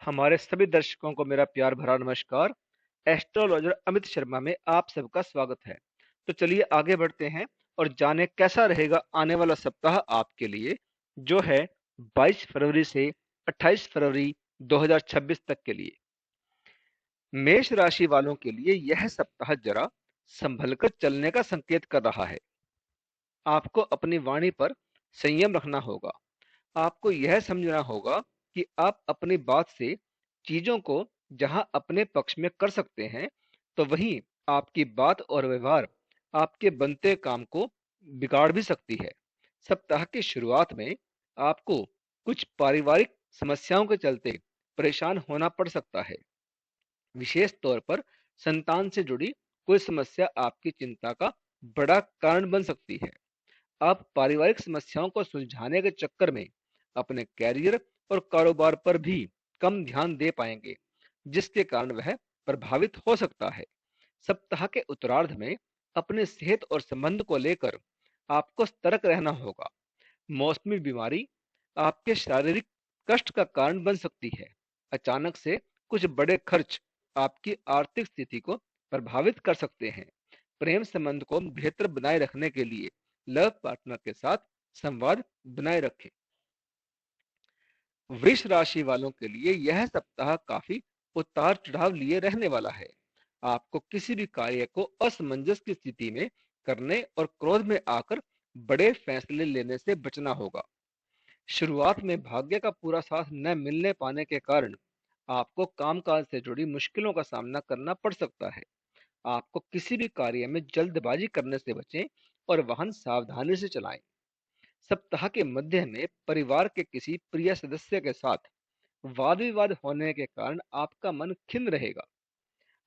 हमारे सभी दर्शकों को मेरा प्यार भरा नमस्कार। एस्ट्रोलॉजर अमित शर्मा में आप सबका स्वागत है। तो चलिए आगे बढ़ते हैं और जाने कैसा रहेगा आने वाला सप्ताह आपके लिए, जो है 22 फरवरी से 28 फरवरी 2026 तक के लिए। मेष राशि वालों के लिए यह सप्ताह जरा संभल कर चलने का संकेत कर रहा है। आपको अपनी वाणी पर संयम रखना होगा। आपको यह समझना होगा कि आप अपनी बात से चीजों को जहां अपने पक्ष में कर सकते हैं, तो वहीं आपकी बात और व्यवहार आपके बनते काम को बिगाड़ भी सकती है। सप्ताह की शुरुआत में आपको कुछ पारिवारिक समस्याओं के चलते परेशान होना पड़ सकता है। विशेष तौर पर संतान से जुड़ी कोई समस्या आपकी चिंता का बड़ा कारण बन सकती है। आप पारिवारिक समस्याओं को सुलझाने के चक्कर में अपने कैरियर और कारोबार पर भी कम ध्यान दे पाएंगे, जिसके कारण वह प्रभावित हो सकता है। सप्ताह के उत्तरार्ध में अपने सेहत और संबंध को लेकर आपको सतर्क रहना होगा। मौसमी बीमारी आपके शारीरिक कष्ट का कारण बन सकती है। अचानक से कुछ बड़े खर्च आपकी आर्थिक स्थिति को प्रभावित कर सकते हैं। प्रेम संबंध को बेहतर बनाए रखने के लिए लव पार्टनर के साथ संवाद बनाए रखें। वृष राशि वालों के लिए यह सप्ताह काफी उतार चढ़ाव लिए रहने वाला है। आपको किसी भी कार्य को असमंजस की स्थिति में करने और क्रोध में आकर बड़े फैसले लेने से बचना होगा। शुरुआत में भाग्य का पूरा साथ न मिलने पाने के कारण आपको कामकाज से जुड़ी मुश्किलों का सामना करना पड़ सकता है। आपको किसी भी कार्य में जल्दबाजी करने से बचें और वाहन सावधानी से चलाएं। सप्ताह के मध्य में परिवार के किसी प्रिय सदस्य के साथ वाद विवाद होने के कारण आपका मन खिन्न रहेगा।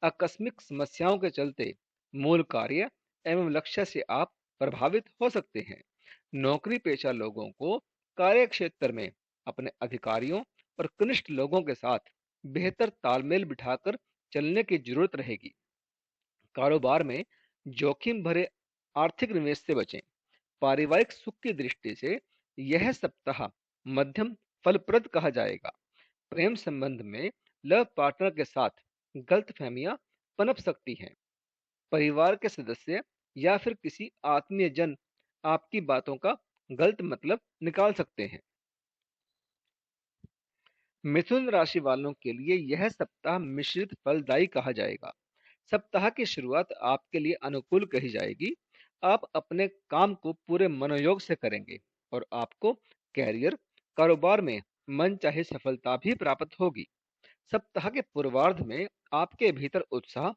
आकस्मिक समस्याओं के चलते मूल कार्य एवं लक्ष्य से आप प्रभावित हो सकते हैं। नौकरी पेशा लोगों को कार्य क्षेत्र में अपने अधिकारियों और कनिष्ठ लोगों के साथ बेहतर तालमेल बिठाकर चलने की जरूरत रहेगी। कारोबार में जोखिम भरे आर्थिक निवेश से बचें। पारिवारिक सुख की दृष्टि से यह सप्ताह मध्यम फलप्रद कहा जाएगा। प्रेम संबंध में लव पार्टनर के साथ गलतफहमियां पनप सकती हैं। परिवार के सदस्य या फिर किसी आत्मीय जन आपकी बातों का गलत मतलब निकाल सकते हैं। मिथुन राशि वालों के लिए यह सप्ताह मिश्रित फलदायी कहा जाएगा। सप्ताह की शुरुआत आपके लिए अनुकूल कही जाएगी। आप अपने काम को पूरे मनोयोग से करेंगे और आपको कैरियर कारोबार में मनचाही सफलता भी प्राप्त होगी। सप्ताह के पूर्वार्ध में आपके भीतर उत्साह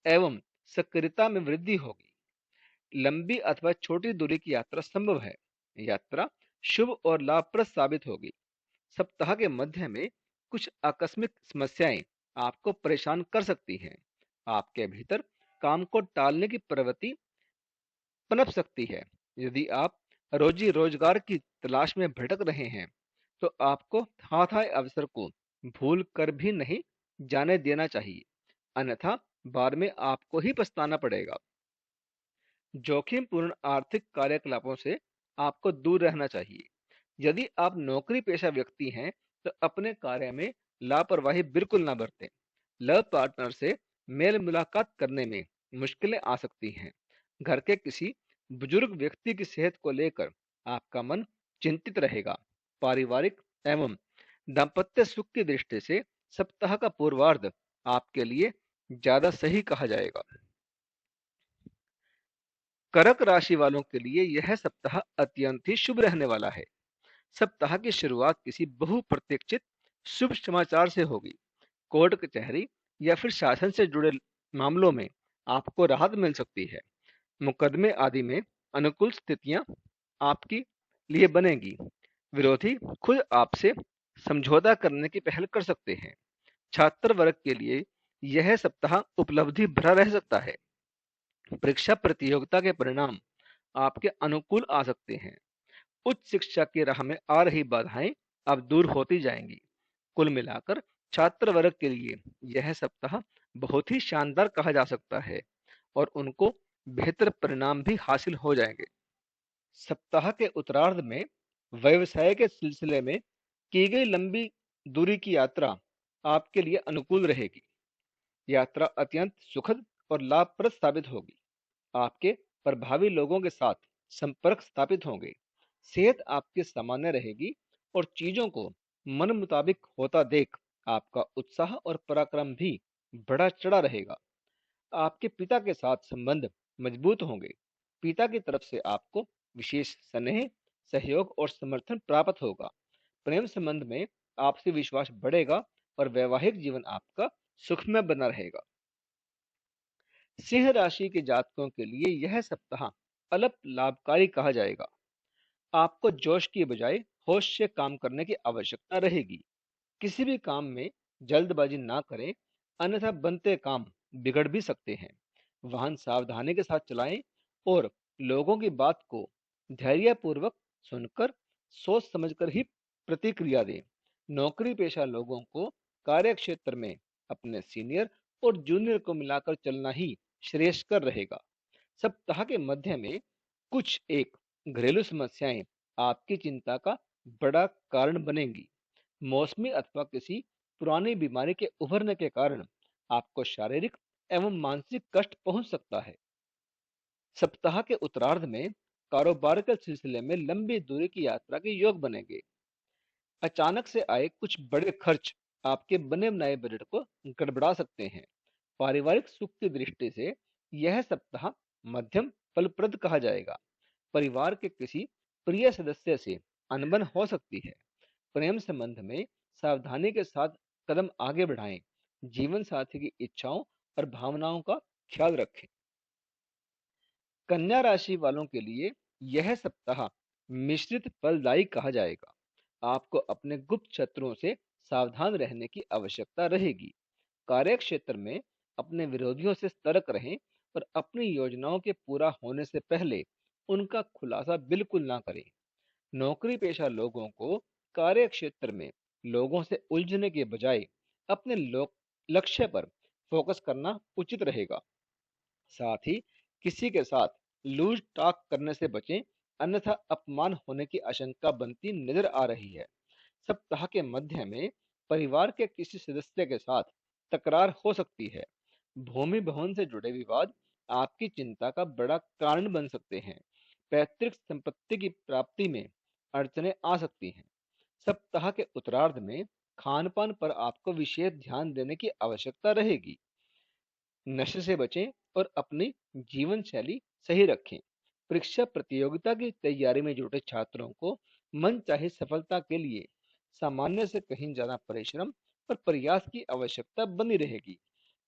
एवं सक्रियता में वृद्धि होगी। लंबी अथवा छोटी दूरी की यात्रा संभव है। यात्रा शुभ और लाभप्रद साबित होगी। सप्ताह के मध्य में कुछ आकस्मिक समस्याएं आपको परेशान कर सकती हैं। आपके भीतर काम को टालने की प्रवृत्ति पनप सकती है। यदि आप रोजी रोजगार की तलाश में भटक रहे हैं, तो आपको हाथ आए अवसर को भूल कर भी नहीं जाने देना चाहिए, अन्यथा बाद में आपको ही पछताना पड़ेगा। जोखिम पूर्ण आर्थिक कार्यकलापों से आपको दूर रहना चाहिए। यदि आप नौकरी पेशा व्यक्ति हैं, तो अपने कार्य में लापरवाही बिल्कुल ना बरतें। लव पार्टनर से मेल मुलाकात करने में मुश्किलें आ सकती हैं। घर के किसी बुजुर्ग व्यक्ति की सेहत को लेकर आपका मन चिंतित रहेगा। पारिवारिक एवं दाम्पत्य सुख की दृष्टि से सप्ताह का पूर्वार्ध आपके लिए ज्यादा सही कहा जाएगा। कर्क राशि वालों के लिए यह सप्ताह अत्यंत ही शुभ रहने वाला है। सप्ताह की शुरुआत किसी बहुप्रतीक्षित शुभ समाचार से होगी। कोर्ट कचहरी या फिर शासन से जुड़े मामलों में आपको राहत मिल सकती है। मुकदमे आदि में अनुकूल स्थितियां आपकी लिए बनेगी। विरोधी खुद आपसे समझौता करने की पहल कर सकते हैं। छात्र वर्ग के लिए यह सप्ताह उपलब्धि भरा रह सकता है। परीक्षा प्रतियोगिता के परिणाम आपके अनुकूल आ सकते हैं। उच्च शिक्षा की राह में आ रही बाधाएं अब दूर होती जाएंगी। कुल मिलाकर छात्र वर्ग के लिए यह सप्ताह बहुत ही शानदार कहा जा सकता है और उनको बेहतर परिणाम भी हासिल हो जाएंगे। सप्ताह के उत्तरार्ध में व्यवसाय के सिलसिले में की गई लंबी दूरी की यात्रा आपके लिए अनुकूल रहेगी। यात्रा अत्यंत सुखद और लाभप्रद साबित होगी। आपके प्रभावी लोगों के साथ संपर्क स्थापित होंगे। सेहत आपकी सामान्य रहेगी और चीजों को मन मुताबिक होता देख आपका उत्साह और पराक्रम भी बढ़ा चढ़ा रहेगा। आपके पिता के साथ संबंध मजबूत होंगे। पिता की तरफ से आपको विशेष स्नेह, सहयोग और समर्थन प्राप्त होगा। प्रेम संबंध में आपसी विश्वास बढ़ेगा और वैवाहिक जीवन आपका सुखमय बना रहेगा। सिंह राशि के जातकों के लिए यह सप्ताह अल्प लाभकारी कहा जाएगा। आपको जोश की बजाय होश से काम करने की आवश्यकता रहेगी। किसी भी काम में जल्दबाजी ना करें, अन्यथा बनते काम बिगड़ भी सकते हैं। वाहन सावधानी के साथ चलाएं और लोगों की बात को धैर्यपूर्वक सुनकर सोच समझकर ही प्रतिक्रिया दें। नौकरी पेशा लोगों को कार्य क्षेत्र में अपने सीनियर और जूनियर को मिलाकर चलना ही श्रेयस्कर रहेगा। सप्ताह के मध्य में कुछ एक घरेलू समस्याएं आपकी चिंता का बड़ा कारण बनेंगी। मौसमी अथवा किसी पुरानी बीमारी के उभरने के कारण आपको शारीरिक एवं मानसिक कष्ट पहुंच सकता है। सप्ताह के उत्तरार्ध में कारोबार के सिलसिले में लंबी दूरी की यात्रा के योग बनेंगे। अचानक से आए कुछ बड़े खर्च आपके बने बनाए बजट को गड़बड़ा सकते हैं। पारिवारिक सुख की दृष्टि से यह सप्ताह मध्यम फलप्रद कहा जाएगा। परिवार के किसी प्रिय सदस्य से अनबन हो सकती है। प्रेम संबंध में सावधानी के साथ कदम आगे बढ़ाएं। जीवन साथी की इच्छाओं और भावनाओं का ख्याल रखें। कन्या राशि वालों के लिए यह सप्ताह मिश्रित फलदायी कहा जाएगा। आपको अपने गुप्त शत्रुओं से सावधान रहने की आवश्यकता रहेगी। कार्य क्षेत्र में अपने विरोधियों से सतर्क रहें और अपनी योजनाओं के पूरा होने से पहले उनका खुलासा बिल्कुल ना करें। नौकरी पेशा लोगों को कार्य क्षेत्र में लोगों से उलझने के बजाय अपने लक्ष्य पर फोकस करना उचित रहेगा। साथ ही किसी के साथ लूज टॉक करने से बचें, अन्यथा अपमान होने की आशंका बनती नजर आ रही है। सप्ताह के मध्य में परिवार के किसी सदस्य के साथ तकरार हो सकती है। भूमि भवन से जुड़े विवाद आपकी चिंता का बड़ा कारण बन सकते हैं। पैतृक संपत्ति की प्राप्ति में अड़चनें आ सकती हैं। सप्ताह के उत्तरार्ध में खान पान पर आपको विशेष ध्यान देने की आवश्यकता रहेगी। नशे से बचें और अपनी जीवन शैली सही रखें। परीक्षा प्रतियोगिता की तैयारी में जुटे छात्रों को मनचाही सफलता के लिए सामान्य से कहीं ज्यादा परिश्रम और प्रयास की आवश्यकता बनी रहेगी।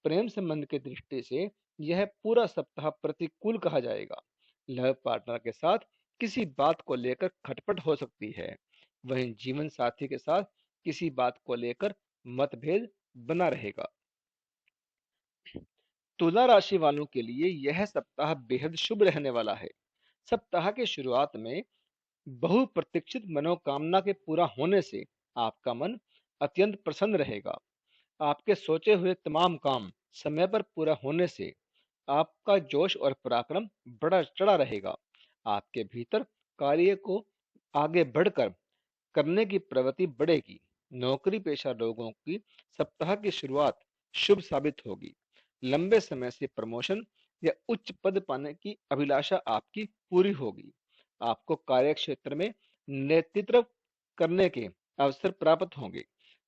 प्रेम संबंध की दृष्टि से यह पूरा सप्ताह प्रतिकूल कहा जाएगा। लव पार्टनर के साथ किसी बात को लेकर खटपट हो सकती है। वहीं जीवन साथी के साथ किसी बात को लेकर मतभेद बना रहेगा। तुला राशि वालों के लिए यह सप्ताह बेहद शुभ रहने वाला है। सप्ताह की शुरुआत में बहुप्रतीक्षित मनोकामना के पूरा होने से आपका मन अत्यंत प्रसन्न रहेगा। आपके सोचे हुए तमाम काम समय पर पूरा होने से आपका जोश और पराक्रम बढ़ा चढ़ा रहेगा। आपके भीतर कार्य को आगे बढ़कर करने की प्रवृत्ति बढ़ेगी। नौकरी पेशा लोगों की सप्ताह की शुरुआत शुभ साबित होगी। लंबे समय से प्रमोशन या उच्च पद पाने की अभिलाषा आपकी पूरी होगी। आपको कार्य क्षेत्र में नेतृत्व करने के अवसर प्राप्त होंगे।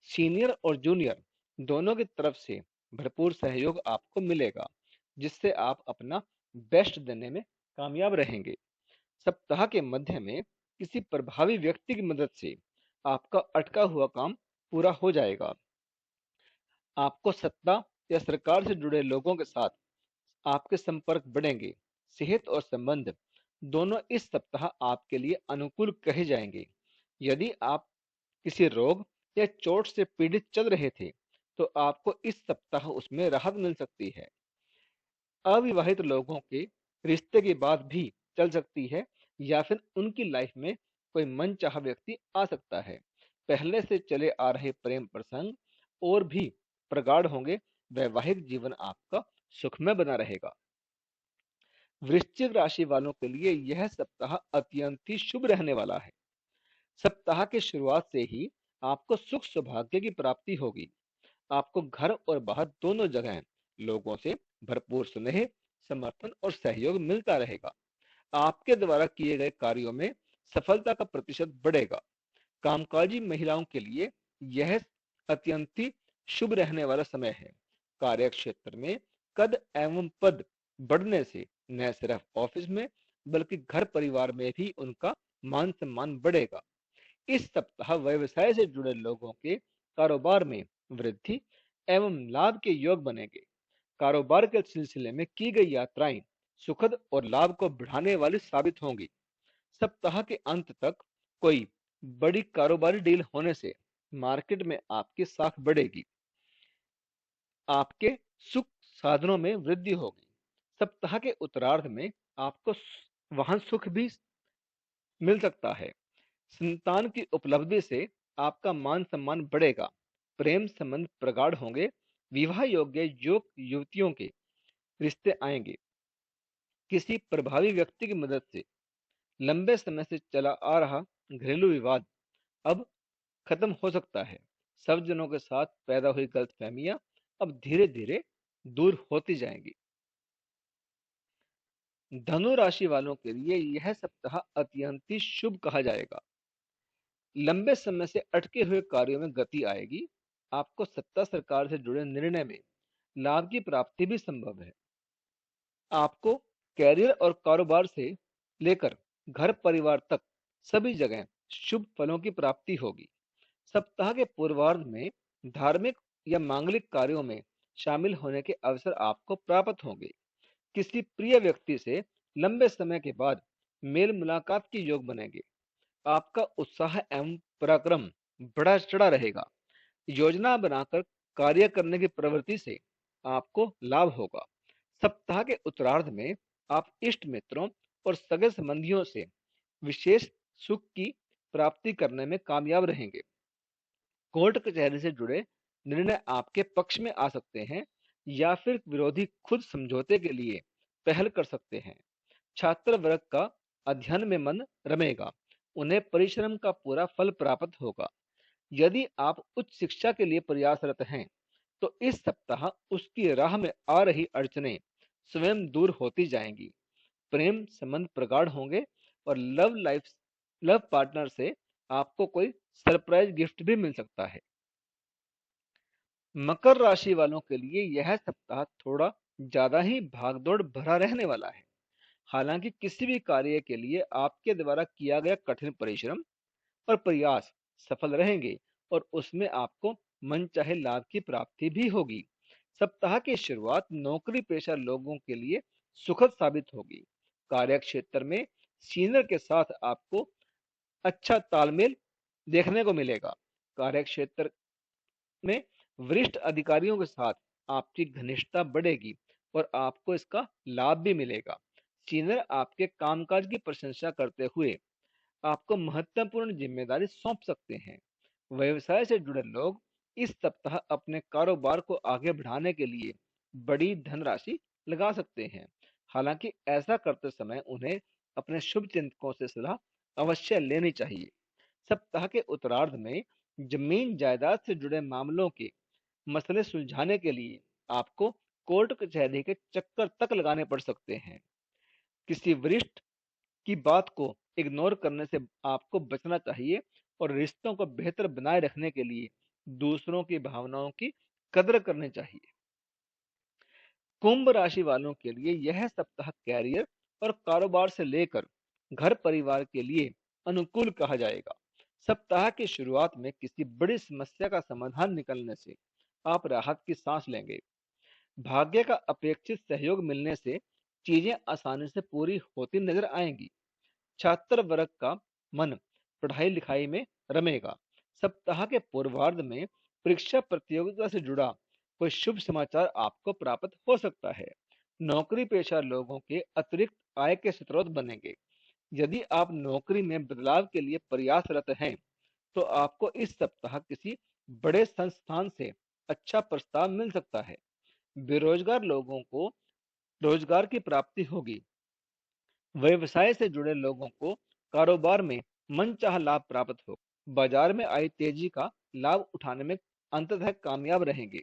सीनियर और जूनियर दोनों की तरफ से भरपूर सहयोग आपको मिलेगा, जिससे आप अपना बेस्ट देने में कामयाब रहेंगे। सप्ताह के मध्य में किसी प्रभावी व्यक्ति की मदद से आपका अटका हुआ काम पूरा हो जाएगा। आपको सत्ता या सरकार से जुड़े लोगों के साथ आपके संपर्क बढ़ेंगे। सेहत और संबंध दोनों इस सप्ताह आपके लिए अनुकूल कहे जाएंगे। यदि आप किसी रोग या चोट से पीड़ित चल रहे थे, तो आपको इस सप्ताह उसमें राहत मिल सकती है। अविवाहित लोगों के रिश्ते की बात भी चल सकती है या फिर उनकी लाइफ में कोई मनचाहा व्यक्ति आ सकता है। पहले से चले आ रहे प्रेम प्रसंग और भी प्रगाढ़ होंगे। वैवाहिक जीवन आपका सुखमय बना रहेगा। वृश्चिक राशि वालों के लिए यह सप्ताह अत्यंत ही शुभ रहने वाला है। सप्ताह की शुरुआत से ही आपको सुख सौभाग्य की प्राप्ति होगी। आपको घर और बाहर दोनों जगह लोगों से भरपूर स्नेह, समर्थन और सहयोग मिलता रहेगा। आपके द्वारा किए गए कार्यों में सफलता का प्रतिशत बढ़ेगा। कामकाजी महिलाओं के लिए यह अत्यंत ही शुभ रहने वाला समय है। कार्य क्षेत्र में कद एवं पद बढ़ने से न सिर्फ ऑफिस में बल्कि घर परिवार में भी उनका मान सम्मान बढ़ेगा। इस सप्ताह व्यवसाय से जुड़े लोगों के कारोबार में वृद्धि एवं लाभ के योग बनेंगे। कारोबार के सिलसिले में की गई यात्राएं सुखद और लाभ को बढ़ाने वाली साबित होंगी। सप्ताह के अंत तक कोई बड़ी कारोबारी डील होने से मार्केट में आपकी साख बढ़ेगी। आपके सुख साधनों में वृद्धि होगी। सप्ताह के उत्तरार्ध में आपको वाहन सुख भी मिल सकता है। संतान की उपलब्धि से आपका मान सम्मान बढ़ेगा। प्रेम संबंध प्रगाढ़ होंगे। विवाह योग्य युवक युवतियों के रिश्ते आएंगे। किसी प्रभावी व्यक्ति की मदद से लंबे समय से चला आ रहा घरेलू विवाद अब खत्म हो सकता है। सब जनों के साथ पैदा हुई गलतफहमियां अब धीरे धीरे दूर होती जाएंगी। धनु राशि वालों के लिए यह सप्ताह अत्यंत ही शुभ कहा जाएगा। लंबे समय से अटके हुए कार्यों में गति आएगी। आपको सत्ता सरकार से जुड़े निर्णय में लाभ की प्राप्ति भी संभव है। आपको कैरियर और कारोबार से लेकर घर परिवार तक सभी जगह शुभ फलों की प्राप्ति होगी। सप्ताह के पूर्वार्ध में धार्मिक या मांगलिक कार्यों में शामिल होने के अवसर आपको प्राप्त होंगे। किसी प्रिय व्यक्ति से लंबे समय के बाद मेल मुलाकात के योग बनेंगे। आपका उत्साह एवं पराक्रम बढ़ा चढ़ा रहेगा। योजना बनाकर कार्य करने की प्रवृत्ति से आपको लाभ होगा। सप्ताह के उत्तरार्ध में आप इष्ट मित्रों और सगे संबंधियों से विशेष सुख की प्राप्ति करने में कामयाब रहेंगे। कोर्ट कचहरी से जुड़े निर्णय आपके पक्ष में आ सकते हैं या फिर विरोधी खुद समझौते के लिए पहल कर सकते हैं। छात्र वर्ग का अध्ययन में मन रमेगा। उन्हें परिश्रम का पूरा फल प्राप्त होगा। यदि आप उच्च शिक्षा के लिए प्रयासरत हैं तो इस सप्ताह उसकी राह में आ रही अड़चनें स्वयं दूर होती जाएंगी। प्रेम संबंध प्रगाढ़ होंगे और लव पार्टनर से आपको कोई सरप्राइज गिफ्ट भी मिल सकता है। मकर राशि वालों के लिए यह सप्ताह थोड़ा ज्यादा ही भागदौड़ भरा रहने वाला है। हालांकि किसी भी कार्य के लिए आपके द्वारा किया गया कठिन परिश्रम और प्रयास सफल रहेंगे और उसमें आपको मनचाहे लाभ की प्राप्ति भी होगी। सप्ताह की शुरुआत नौकरी पेशा लोगों के लिए सुखद साबित होगी। कार्य क्षेत्र में सीनियर के साथ आपको अच्छा तालमेल देखने को मिलेगा। कार्य क्षेत्र में वरिष्ठ अधिकारियों के साथ आपकी घनिष्ठता बढ़ेगी और आपको इसका लाभ भी मिलेगा। सीनियर आपके कामकाज की प्रशंसा करते हुए आपको महत्वपूर्ण जिम्मेदारी सौंप सकते हैं। व्यवसाय से जुड़े लोग इस सप्ताह अपने कारोबार को आगे बढ़ाने के लिए बड़ी धनराशि लगा सकते हैं। हालांकि ऐसा करते समय उन्हें अपने शुभ चिंतकों से सलाह अवश्य लेनी चाहिए। सप्ताह के उत्तरार्ध में जमीन जायदाद से जुड़े मामलों के मसले सुलझाने के लिए आपको कोर्ट कचहरी के चक्कर तक लगाने पड़ सकते हैं। किसी वरिष्ठ की बात को इग्नोर करने से आपको बचना चाहिए और रिश्तों को बेहतर बनाए रखने के लिए दूसरों की भावनाओं की कदर करनी चाहिए। कुंभ राशि वालों के लिए यह सप्ताह कैरियर और कारोबार से लेकर घर परिवार के लिए अनुकूल कहा जाएगा। सप्ताह की शुरुआत में किसी बड़ी समस्या का समाधान निकलने से आप राहत की सांस लेंगे। भाग्य का अपेक्षित सहयोग मिलने से चीजें आसानी से पूरी होती नजर आएंगी। छात्र वर्ग का मन पढ़ाई लिखाई में रमेगा। सप्ताह के पूर्वार्ध में परीक्षा प्रतियोगिता से जुड़ा कोई शुभ समाचार आपको प्राप्त हो सकता है। नौकरी पेशा लोगों के अतिरिक्त आय के स्रोत बनेंगे। यदि आप नौकरी में बदलाव के लिए प्रयासरत हैं तो आपको इस सप्ताह किसी बड़े संस्थान से अच्छा प्रस्ताव मिल सकता है। बेरोजगार लोगों को रोजगार की प्राप्ति होगी। व्यवसाय से जुड़े लोगों को कारोबार में मनचाहा लाभ प्राप्त हो। बाजार में आई तेजी का लाभ उठाने में अंततः कामयाब रहेंगे।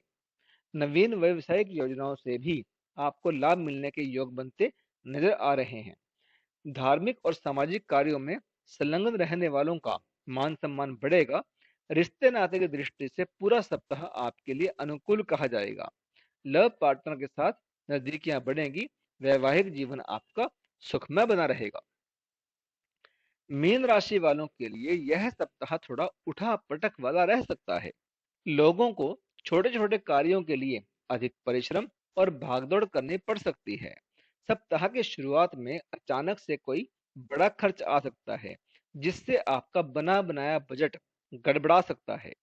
नवीन व्यावसायिक योजनाओं से भी आपको लाभ मिलने के योग बनते नजर आ रहे हैं। धार्मिक और सामाजिक कार्यों में संलग्न रहने वालों का मान सम्मान बढ़ेगा। रिश्ते नाते की दृष्टि से पूरा सप्ताह आपके लिए अनुकूल कहा जाएगा। लव पार्टनर के साथ नजदीकियां बढ़ेंगी। वैवाहिक जीवन आपका सुखमय बना रहेगा। मीन राशि वालों के लिए यह सप्ताह थोड़ा उठा पटक वाला रह सकता है। लोगों को छोटे छोटे कार्यों के लिए अधिक परिश्रम और भागदौड़ करनी पड़ सकती है। सप्ताह की शुरुआत में अचानक से कोई बड़ा खर्च आ सकता है, जिससे आपका बना बनाया बजट गड़बड़ा सकता है।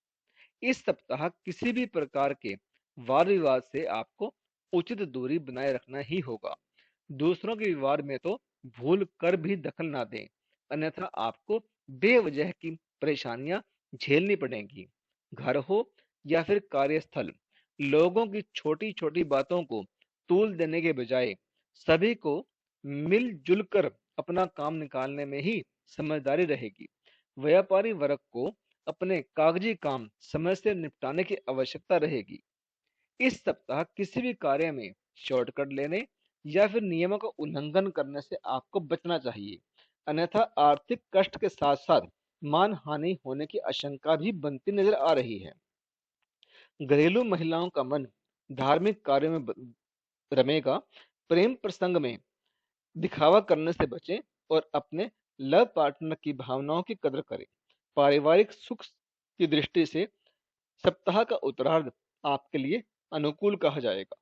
इस सप्ताह किसी भी प्रकार के वाद विवाद से आपको उचित दूरी बनाए रखना ही होगा। दूसरों के विवाद में तो भूल कर भी दखल ना दें, अन्यथा आपको बेवजह की परेशानियां झेलनी पड़ेंगी। घर हो या फिर कार्यस्थल, लोगों की छोटी छोटी बातों को तूल देने के बजाय सभी को मिलजुल कर अपना काम निकालने में ही समझदारी रहेगी। व्यापारी वर्ग को अपने कागजी काम समय से निपटाने की आवश्यकता रहेगी। इस सप्ताह किसी भी कार्य में शॉर्टकट लेने या फिर नियमों का उल्लंघन करने से आपको बचना चाहिए, अन्यथा आर्थिक कष्ट के साथ साथ मान हानि होने की आशंका भी बनती नजर आ रही है। घरेलू महिलाओं का मन धार्मिक कार्यों में रमेगा। प्रेम प्रसंग में दिखावा करने से बचें और अपने लव पार्टनर की भावनाओं की कदर करें। पारिवारिक सुख की दृष्टि से सप्ताह का उत्तरार्ध आपके लिए अनुकूल कहा जाएगा।